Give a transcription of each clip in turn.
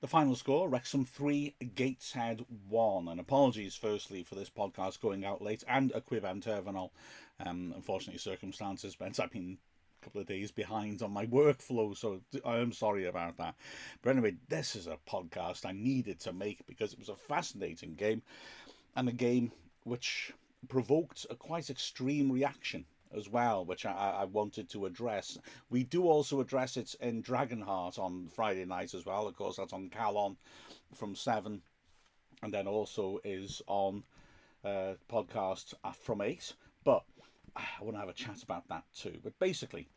The final score, Wrexham 3, Gateshead 1. And apologies, firstly, for this podcast going out late and a quib and terminal. Unfortunately, circumstances meant I've been a couple of days behind on my workflow, so I am sorry about that. But anyway, this is a podcast I needed to make because it was a fascinating game, and a game which provoked a quite extreme reaction as well, which I wanted to address. We do also address it in Dragonheart on Friday night as well. Of course, that's on Calon from 7, and then also is on podcast from 8. But I want to have a chat about that too. But basically,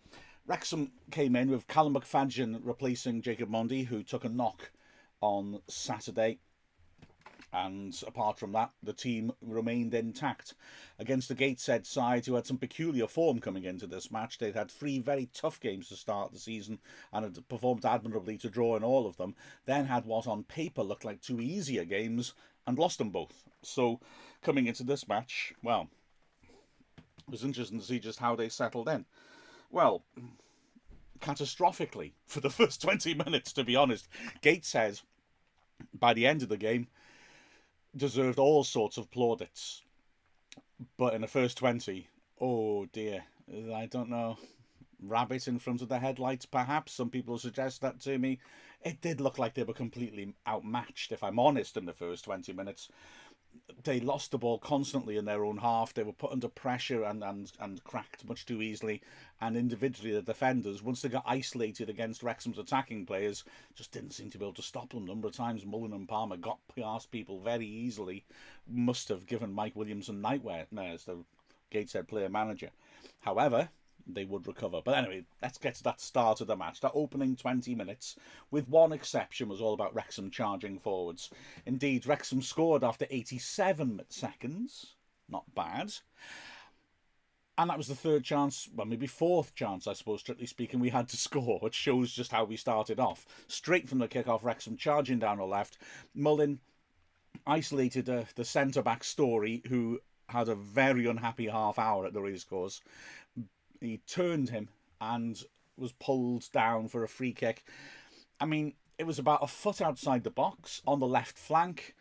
Wrexham came in with Callum McFadden replacing Jacob Mondi, who took a knock on Saturday. And apart from that, the team remained intact against the Gateshead side, who had some peculiar form coming into this match. They'd had 3 very tough games to start the season and had performed admirably to draw in all of them. Then had what on paper looked like 2 easier games and lost them both. So coming into this match, well, it was interesting to see just how they settled in. Well, catastrophically for the first 20 minutes, to be honest. Gateshead, by the end of the game, deserved all sorts of plaudits. But in the first 20, oh dear, I don't know. Rabbit in front of the headlights, perhaps. Some people suggest that to me. It did look like they were completely outmatched, if I'm honest, in the first 20 minutes. They lost the ball constantly in their own half. They were put under pressure and cracked much too easily. And individually, the defenders, once they got isolated against Wrexham's attacking players, just didn't seem to be able to stop them. A number of times, Mullen and Palmer got past people very easily. Must have given Mike Williamson nightmares, the Gateshead player manager. However, they would recover. But anyway, let's get to that start of the match. That opening 20 minutes, with one exception, was all about Wrexham charging forwards. Indeed, Wrexham scored after 87 seconds. Not bad. And that was the third chance, well, maybe fourth chance, I suppose, strictly speaking, we had to score, which shows just how we started off. Straight from the kick-off, Wrexham charging down the left. Mullin isolated the centre-back Story, who had a very unhappy half hour at the racecourse. He turned him and was pulled down for a free kick. I mean, it was about a foot outside the box on the left flank.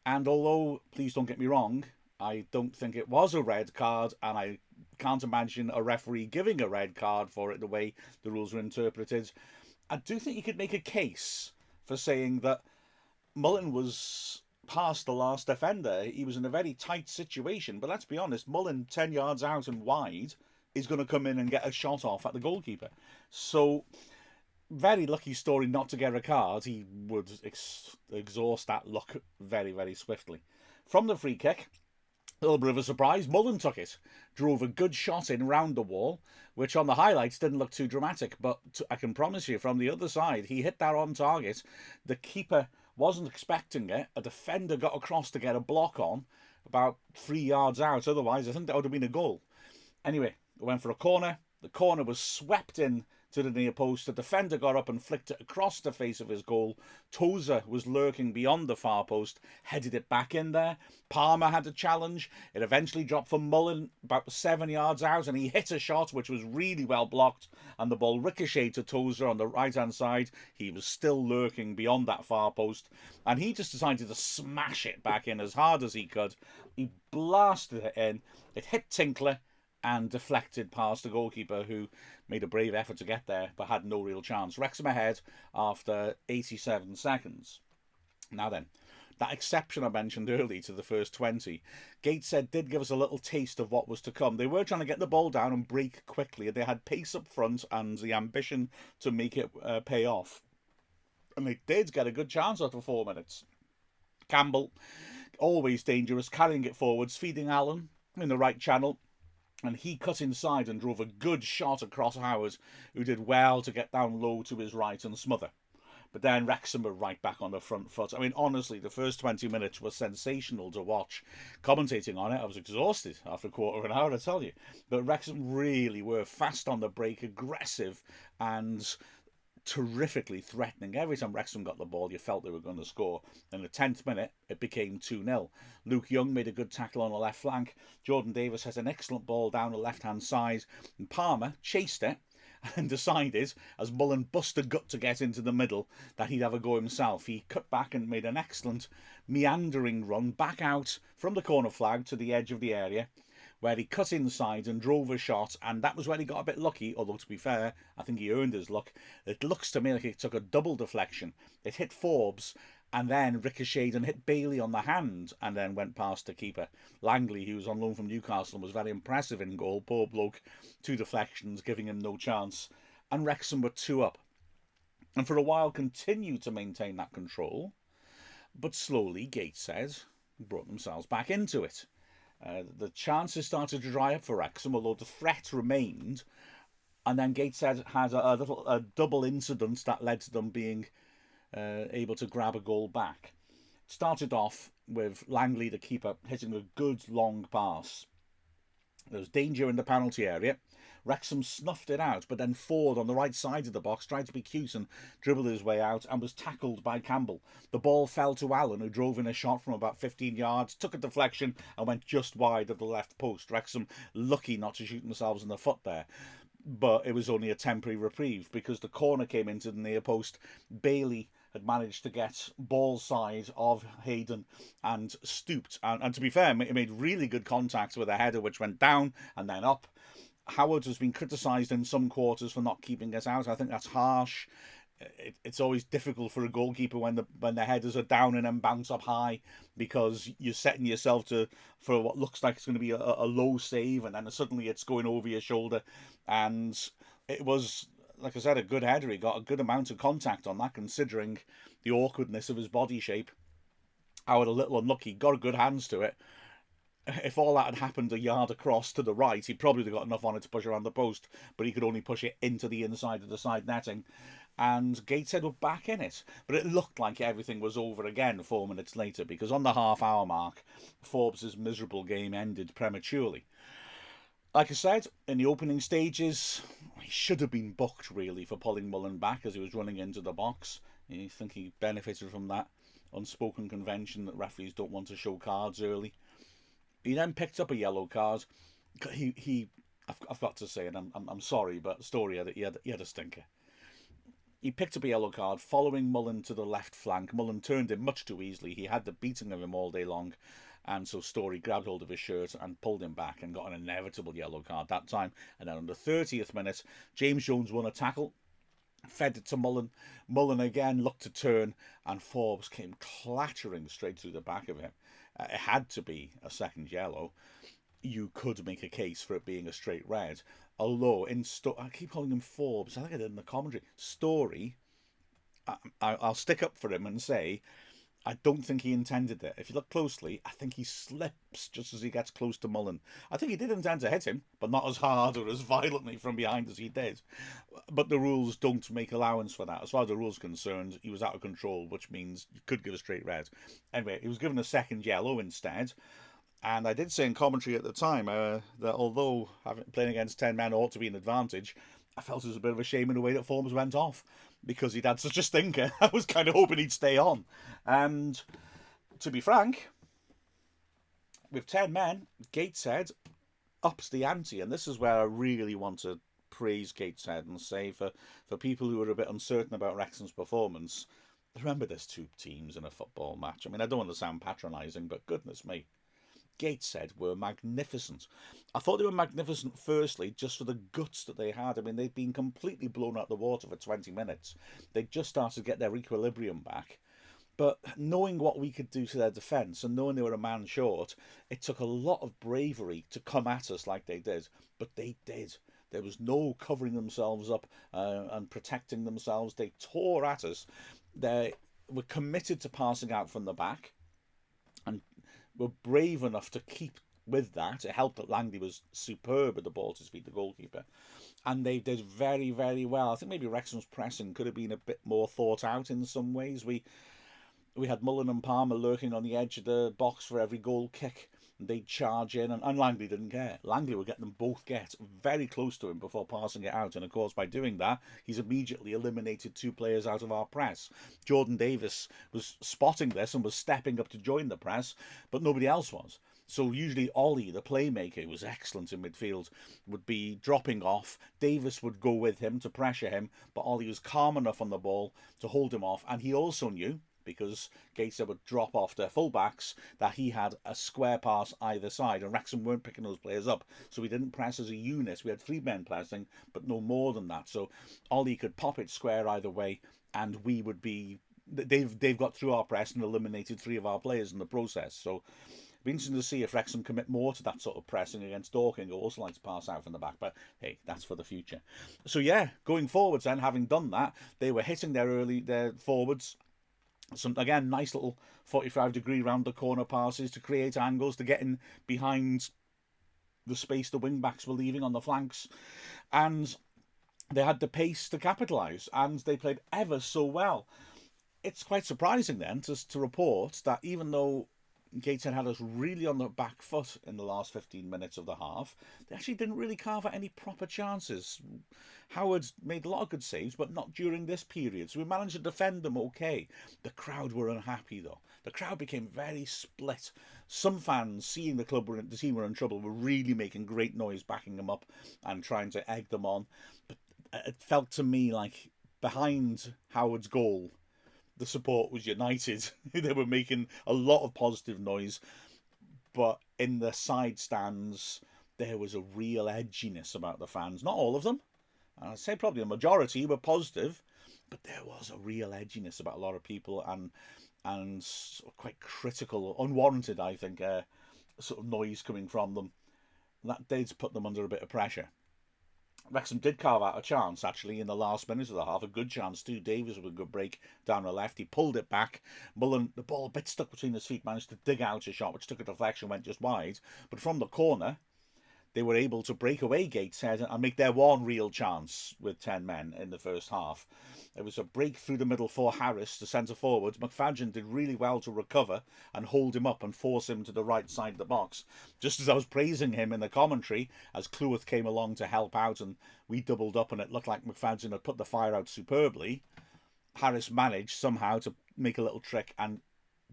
And although, please don't get me wrong, I don't think it was a red card, and I can't imagine a referee giving a red card for it the way the rules were interpreted, I do think you could make a case for saying that Mullin was past the last defender. He was in a very tight situation. But let's be honest, Mullin, 10 yards out and wide, is going to come in and get a shot off at the goalkeeper. So, very lucky Story not to get a card. He would exhaust that luck very, very swiftly. From the free kick, a little bit of a surprise, Mullin took it. Drove a good shot in round the wall, which on the highlights didn't look too dramatic. But I can promise you, from the other side, he hit that on target. The keeper wasn't expecting it. A defender got across to get a block on about 3 yards out. Otherwise, I think that would have been a goal. Anyway, went for a corner. The corner was swept in to the near post. The defender got up and flicked it across the face of his goal. Tozer was lurking beyond the far post, headed it back in there. Palmer had a challenge. It eventually dropped for Mullin about 7 yards out, and he hit a shot which was really well blocked, and the ball ricocheted to Tozer on the right-hand side. He was still lurking beyond that far post, and he just decided to smash it back in as hard as he could. He blasted it in. It hit Tinkler and deflected past the goalkeeper, who made a brave effort to get there but had no real chance. Wrexham ahead after 87 seconds. Now then, that exception I mentioned early to the first 20, Gateshead did give us a little taste of what was to come. They were trying to get the ball down and break quickly. They had pace up front and the ambition to make it pay off. And they did get a good chance after 4 minutes. Campbell, always dangerous, carrying it forwards, feeding Allen in the right channel. And he cut inside and drove a good shot across Howard, who did well to get down low to his right and smother. But then Wrexham were right back on the front foot. I mean, honestly, the first 20 minutes were sensational to watch. Commentating on it, I was exhausted after a quarter of an hour, I tell you. But Wrexham really were fast on the break, aggressive, and terrifically threatening. Every time Wrexham got the ball, you felt they were going to score. In the 10th minute, it became 2-0. Luke Young made a good tackle on the left flank. Jordan Davis has an excellent ball down the left-hand side. And Palmer chased it and decided, as Mullen bust a gut to get into the middle, that he'd have a go himself. He cut back and made an excellent meandering run back out from the corner flag to the edge of the area, where he cut inside and drove a shot, and that was where he got a bit lucky, although to be fair, I think he earned his luck. It looks to me like it took a double deflection. It hit Forbes, and then ricocheted and hit Bailey on the hand, and then went past the keeper. Langley, who was on loan from Newcastle, was very impressive in goal. Poor bloke, 2 deflections, giving him no chance. And Wrexham were 2 up. And for a while continued to maintain that control, but slowly, Gateshead brought themselves back into it. The chances started to dry up for Wrexham, although the threat remained. And then Gateshead had a double incident that led to them being able to grab a goal back. It started off with Langley, the keeper, hitting a good long pass. There was danger in the penalty area. Wrexham snuffed it out, but then Ford on the right side of the box tried to be cute and dribbled his way out and was tackled by Campbell. The ball fell to Allen, who drove in a shot from about 15 yards, took a deflection and went just wide of the left post. Wrexham lucky not to shoot themselves in the foot there. But it was only a temporary reprieve because the corner came into the near post. Bailey had managed to get ball side of Hayden and stooped. And to be fair, it made really good contact with a header which went down and then up. Howard has been criticised in some quarters for not keeping it out. I think that's harsh. It's always difficult for a goalkeeper when the headers are down and then bounce up high, because you're setting yourself for what looks like it's going to be a low save, and then suddenly it's going over your shoulder. And it was, like I said, a good header. He got a good amount of contact on that, considering the awkwardness of his body shape. Howard a little unlucky, got good hands to it. If all that had happened a yard across to the right, he probably would have got enough on it to push around the post, but he could only push it into the inside of the side netting. And Gateshead were back in it. But it looked like everything was over again 4 minutes later, because on the half-hour mark, Forbes' miserable game ended prematurely. Like I said, in the opening stages, he should have been booked, really, for pulling Mullen back as he was running into the box. I think he benefited from that unspoken convention that referees don't want to show cards early. He then picked up a yellow card. I've got to say, and I'm sorry, but Story he had a stinker. He picked up a yellow card following Mullen to the left flank. Mullen turned him much too easily. He had the beating of him all day long, and so Story grabbed hold of his shirt and pulled him back and got an inevitable yellow card that time. And then on the 30th minute, James Jones won a tackle, fed it to Mullen. Mullen again looked to turn, and Forbes came clattering straight through the back of him. It had to be a second yellow. You could make a case for it being a straight red. Although, I keep calling him Forbes, I think I did in the commentary. Story, I'll stick up for him and say, I don't think he intended it. If you look closely, I think he slips just as he gets close to Mullen. I think he did intend to hit him, but not as hard or as violently from behind as he did. But the rules don't make allowance for that. As far as the rules are concerned, he was out of control, which means you could get a straight red. Anyway, he was given a second yellow instead. And I did say in commentary at the time that although playing against 10 men ought to be an advantage, I felt it was a bit of a shame in the way that Forbes went off, because he'd had such a stinker. I was kind of hoping he'd stay on. And to be frank, with 10 men, Gateshead ups the ante. And this is where I really want to praise Gateshead and say, for people who are a bit uncertain about Wrexham's performance, remember there's 2 teams in a football match. I mean, I don't want to sound patronising, but goodness me. Gateshead were magnificent. I thought they were magnificent, firstly, just for the guts that they had. I mean, they'd been completely blown out of the water for 20 minutes. They'd just started to get their equilibrium back. But knowing what we could do to their defence and knowing they were a man short, it took a lot of bravery to come at us like they did. But they did. There was no covering themselves up and protecting themselves. They tore at us. They were committed to passing out from the back, and were brave enough to keep with that. It helped that Langley was superb at the ball to feed the goalkeeper. And they did very, very well. I think maybe Wrexham's pressing could have been a bit more thought out in some ways. We had Mullen and Palmer lurking on the edge of the box for every goal kick. They'd charge in, and Langley didn't care. Langley would get them both very close to him before passing it out. And of course, by doing that, he's immediately eliminated 2 players out of our press. Jordan Davis was spotting this and was stepping up to join the press, but nobody else was. So usually Ollie, the playmaker, who was excellent in midfield, would be dropping off. Davis would go with him to pressure him, but Ollie was calm enough on the ball to hold him off. And he also knew, because Gateshead would drop off their fullbacks, that he had a square pass either side, and Wrexham weren't picking those players up. So we didn't press as a unit. We had 3 men pressing, but no more than that. So Ollie could pop it square either way, and we would be. They've got through our press and eliminated 3 of our players in the process. So it'll be interesting to see if Wrexham commit more to that sort of pressing against Dorking, who also likes to pass out from the back. But hey, that's for the future. So yeah, going forwards then, having done that, they were hitting their forwards. Some, again, nice little 45-degree round the corner passes to create angles, to get in behind the space the wing backs were leaving on the flanks, and they had the pace to capitalise, and they played ever so well. It's quite surprising then to report that even though Gateshead had us really on the back foot in the last 15 minutes of the half, they actually didn't really carve out any proper chances. Howard made a lot of good saves, but not during this period, so we managed to defend them okay. The crowd were unhappy though. The crowd became very split. Some fans, seeing the team were in trouble, were really making great noise, backing them up and trying to egg them on. But it felt to me like behind Howard's goal, the support was united. They were making a lot of positive noise, but in the side stands, there was a real edginess about the fans. Not all of them, I'd say probably a majority were positive, but there was a real edginess about a lot of people, and sort of quite critical, unwarranted, I think, sort of noise coming from them. That did put them under a bit of pressure. Wrexham did carve out a chance, actually, in the last minute of the half. A good chance, too. Davis with a good break down the left. He pulled it back. Mullen, the ball a bit stuck between his feet, managed to dig out a shot, which took a deflection, went just wide. But from the corner, they were able to break away Gateshead and make their one real chance with 10 men in the first half. It was a break through the middle for Harris, the centre forward. McFadden did really well to recover and hold him up and force him to the right side of the box. Just as I was praising him in the commentary, as Cleworth came along to help out and we doubled up and it looked like McFadden had put the fire out superbly, Harris managed somehow to make a little trick and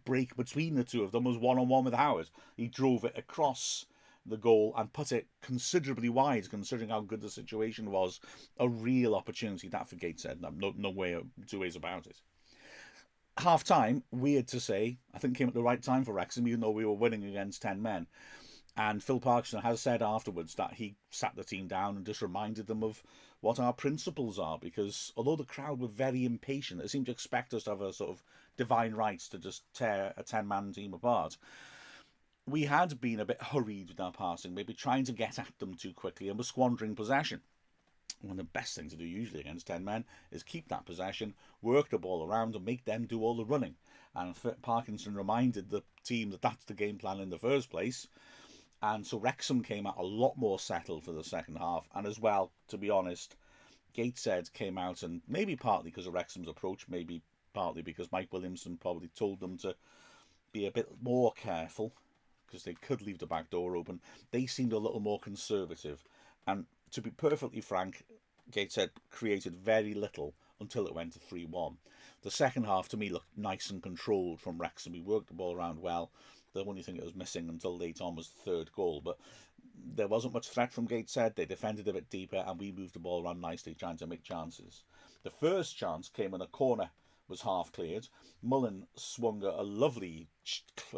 break between the two of them, was one-on-one with Howard. He drove it across the goal and put it considerably wide, considering how good the situation was. A real opportunity that for Gateshead. No way, 2 ways about it. Half time, weird to say, I think came at the right time for Wrexham, even though we were winning against 10 men. And Phil Parkinson has said afterwards that he sat the team down and just reminded them of what our principles are, because although the crowd were very impatient, they seemed to expect us to have a sort of divine rights to just tear a 10-man team apart. We had been a bit hurried with our passing, maybe trying to get at them too quickly, and were squandering possession. One of the best things to do usually against 10 men is keep that possession, work the ball around and make them do all the running. And Parkinson reminded the team that that's the game plan in the first place. And so Wrexham came out a lot more settled for the second half. And as well, to be honest, Gateshead came out, and maybe partly because of Wrexham's approach, maybe partly because Mike Williamson probably told them to be a bit more careful, because they could leave the back door open. They seemed a little more conservative. And to be perfectly frank, Gateshead created very little until it went to 3-1. The second half, to me, looked nice and controlled from Wrexham. We worked the ball around well. The only thing that was missing until late on was the third goal. But there wasn't much threat from Gateshead. They defended a bit deeper, and we moved the ball around nicely, trying to make chances. The first chance came when a corner was half cleared. Mullen swung a lovely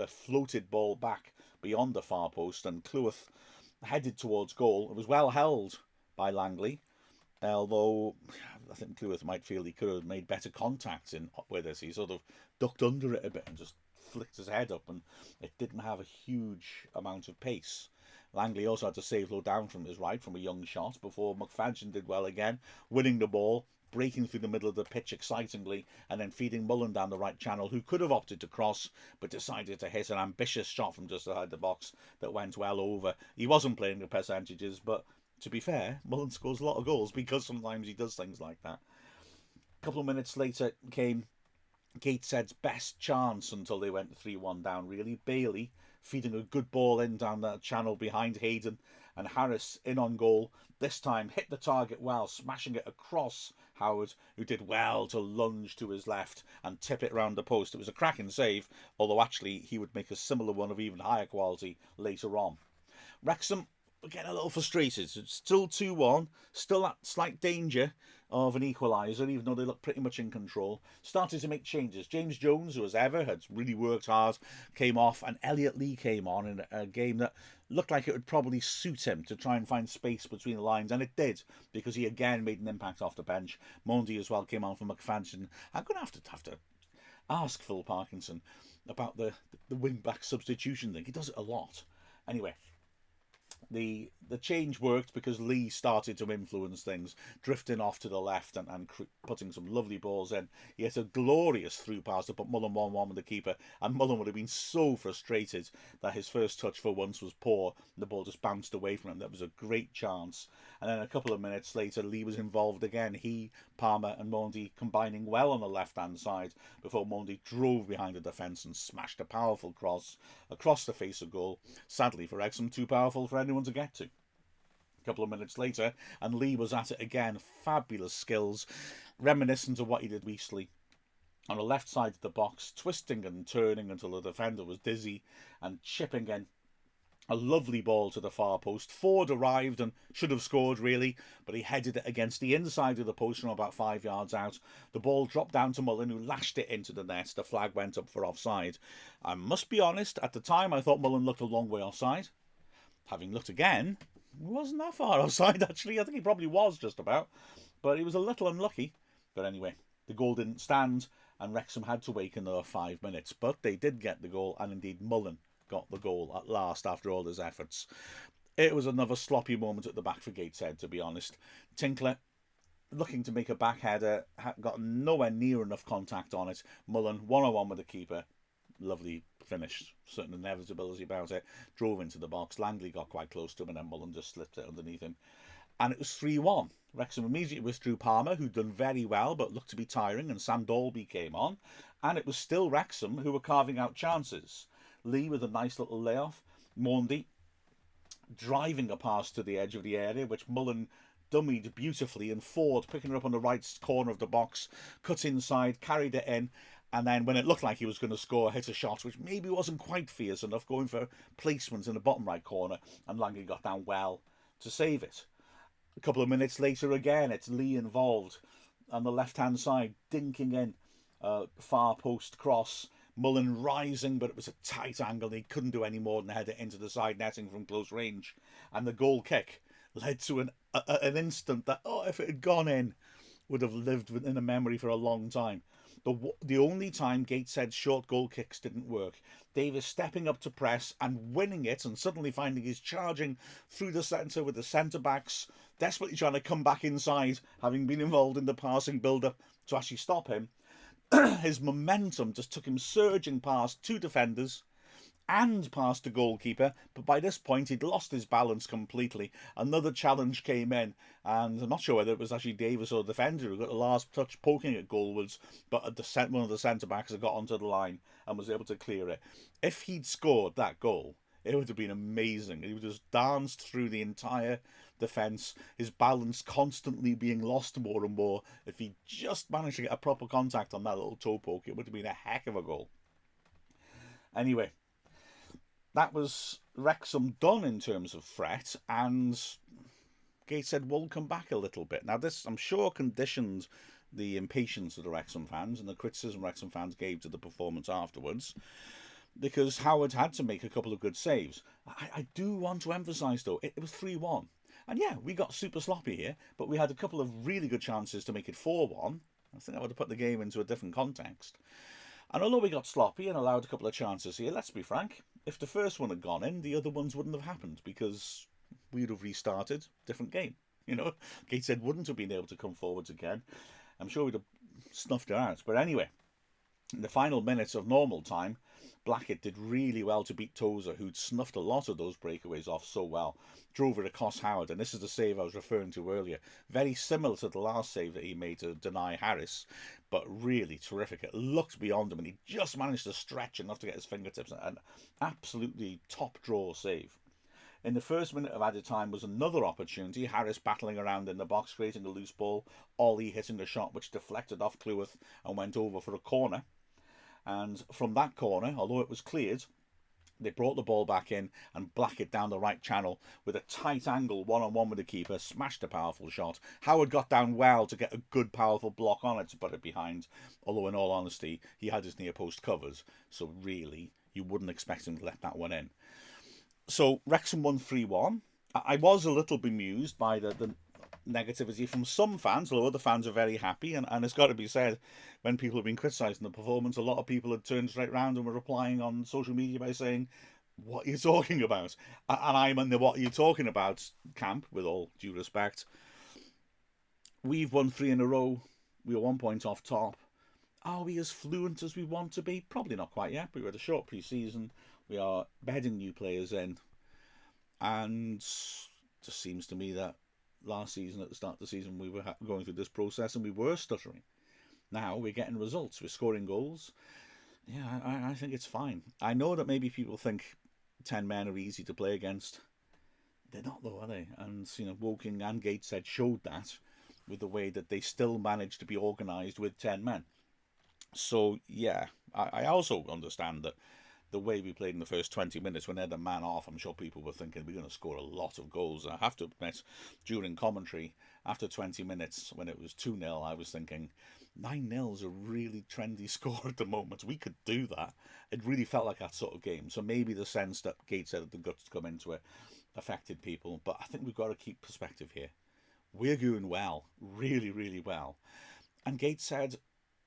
floated ball back beyond the far post, and Cleworth headed towards goal. It was well held by Langley, although I think Cleworth might feel he could have made better contact with us. He sort of ducked under it a bit and just flicked his head up, and it didn't have a huge amount of pace. Langley also had to save Lowdown from his right from a young shot before McFadden did well again, winning the ball, breaking through the middle of the pitch excitingly, and then feeding Mullen down the right channel, who could have opted to cross, but decided to hit an ambitious shot from just outside the box that went well over. He wasn't playing the percentages, but to be fair, Mullen scores a lot of goals because sometimes he does things like that. A couple of minutes later came Gateshead's best chance until they went 3-1 down, really. Bailey feeding a good ball in down that channel behind Hayden, and Harris in on goal. This time hit the target well, smashing it across Howard, who did well to lunge to his left and tip it round the post. It was a cracking save, although actually he would make a similar one of even higher quality later on. Wrexham were getting a little frustrated. It's still 2-1, still that slight danger of an equaliser, even though they look pretty much in control. Started to make changes. James Jones, who as ever had really worked hard, came off, and Elliot Lee came on in a game that looked like it would probably suit him to try and find space between the lines, and it did, because he again made an impact off the bench. Mondi as well came on for McFadden. I'm going to have to ask Phil Parkinson about the wing back substitution thing. He does it a lot. Anyway, the change worked because Lee started to influence things, drifting off to the left and putting some lovely balls in. He had a glorious through pass to put Mullen 1-1 with the keeper, and Mullen would have been so frustrated that his first touch for once was poor and the ball just bounced away from him. That was a great chance. And then a couple of minutes later, Lee was involved again. He, Palmer and Mondi combining well on the left-hand side before Mondi drove behind the defence and smashed a powerful cross across the face of goal. Sadly for Wrexham, too powerful for anyone to get to. A couple of minutes later, and Lee was at it again. Fabulous skills, reminiscent of what he did recently. On the left side of the box, twisting and turning until the defender was dizzy and chipping in. A lovely ball to the far post. Ford arrived and should have scored, really, but he headed it against the inside of the post from about 5 yards out. The ball dropped down to Mullen, who lashed it into the net. The flag went up for offside. I must be honest, at the time I thought Mullen looked a long way offside. Having looked again, he wasn't that far offside, actually. I think he probably was just about, but he was a little unlucky. But anyway, the goal didn't stand, and Wrexham had to wait another 5 minutes. But they did get the goal, and indeed Mullen got the goal at last after all his efforts. It was another sloppy moment at the back for Gateshead, to be honest. Tinkler, looking to make a back header, got nowhere near enough contact on it. Mullen, 1-on-1 with the keeper. Lovely finish, certain inevitability about it. Drove into the box. Langley got quite close to him, and then Mullen just slipped it underneath him. And it was 3-1. Wrexham immediately withdrew Palmer, who'd done very well but looked to be tiring, and Sam Dalby came on. And it was still Wrexham who were carving out chances. Lee with a nice little layoff. Mondi driving a pass to the edge of the area, which Mullen dummied beautifully, and Ford picking it up on the right corner of the box, cut inside, carried it in, and then when it looked like he was going to score, hit a shot which maybe wasn't quite fierce enough, going for placement in the bottom right corner, and Langley got down well to save it. A couple of minutes later again, it's Lee involved on the left-hand side, dinking in, far post cross. Mullen rising, but it was a tight angle. He couldn't do any more than head it into the side netting from close range. And the goal kick led to an instant that, if it had gone in, would have lived within a memory for a long time. The only time Gateshead's short goal kicks didn't work. Davis stepping up to press and winning it, and suddenly finding he's charging through the centre with the centre-backs, desperately trying to come back inside, having been involved in the passing build-up to actually stop him. His momentum just took him surging past two defenders and past the goalkeeper, but by this point he'd lost his balance completely. Another challenge came in, and I'm not sure whether it was actually Davis or the defender who got the last touch poking at goalwards, but one of the centre-backs had got onto the line and was able to clear it. If he'd scored that goal, it would have been amazing. He would have just danced through the entire defence, his balance constantly being lost more and more. If he just managed to get a proper contact on that little toe poke, it would have been a heck of a goal. Anyway, that was Wrexham done in terms of threat, and Gateshead will come back a little bit. Now this, I'm sure, conditioned the impatience of the Wrexham fans and the criticism Wrexham fans gave to the performance afterwards, because Howard had to make a couple of good saves. I do want to emphasise, though, it was 3-1. And yeah, we got super sloppy here, but we had a couple of really good chances to make it 4-1. I think I would have put the game into a different context. And although we got sloppy and allowed a couple of chances here, let's be frank, if the first one had gone in, the other ones wouldn't have happened, because we'd have restarted, different game. You know, Gateshead wouldn't have been able to come forwards again. I'm sure we'd have snuffed it out. But anyway, in the final minutes of normal time, Blackett did really well to beat Tozer, who'd snuffed a lot of those breakaways off so well. Drove it across Howard, and this is the save I was referring to earlier. Very similar to the last save that he made to deny Harris, but really terrific. It looked beyond him, and he just managed to stretch enough to get his fingertips. An absolutely top draw save. In the first minute of added time was another opportunity. Harris battling around in the box, creating a loose ball. Ollie hitting a shot which deflected off Cleworth and went over for a corner. And from that corner, although it was cleared, they brought the ball back in and blacked it down the right channel with a tight angle one-on-one with the keeper, smashed a powerful shot. Howard got down well to get a good powerful block on it to put it behind, although in all honesty he had his near post covers, so really you wouldn't expect him to let that one in. So Wrexham won 3-1. I was a little bemused by the negativity from some fans, although other fans are very happy. And it's got to be said, when people have been criticising the performance, a lot of people had turned straight round and were replying on social media by saying, "What are you talking about?" And I'm in the "what are you talking about" camp, with all due respect. We've won 3 in a row. We are 1 point off top. Are we as fluent as we want to be? Probably not quite yet. We were at a short pre-season. We are bedding new players in. And it just seems to me that last season, at the start of the season, we were going through this process and we were stuttering. Now we're getting results. We're scoring goals. Yeah, I think it's fine. I know that maybe people think 10 men are easy to play against. They're not, though, are they? And, Woking and Gateshead showed that with the way that they still managed to be organised with 10 men. So, yeah, I also understand that the way we played in the first 20 minutes when they had a man off, I'm sure people were thinking we're going to score a lot of goals. I have to admit, during commentary, after 20 minutes, when it was 2-0, I was thinking 9-0 is a really trendy score at the moment. We could do that. It really felt like that sort of game. So maybe the sense that Gateshead had the guts to come into it affected people. But I think we've got to keep perspective here. We're doing well, really, really well. And Gateshead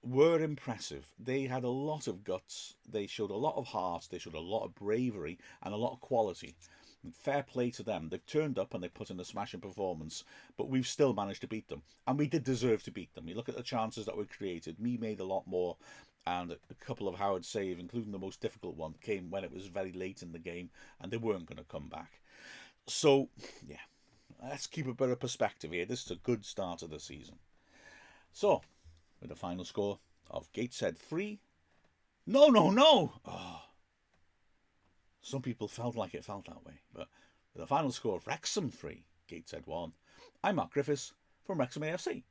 were impressive. They had a lot of guts. They showed a lot of heart. They showed a lot of bravery and a lot of quality. And fair play to them. They've turned up and they've put in a smashing performance, but we've still managed to beat them. And we did deserve to beat them. You look at the chances that were created. Me made a lot more, and a couple of Howard's save, including the most difficult one, came when it was very late in the game and they weren't going to come back. So, yeah, let's keep a bit of perspective here. This is a good start of the season. So, with a final score of Gateshead 3. No! Oh, some people felt like it felt that way. But with a final score of Wrexham 3, Gateshead 1, I'm Mark Griffiths from Wrexham AFC.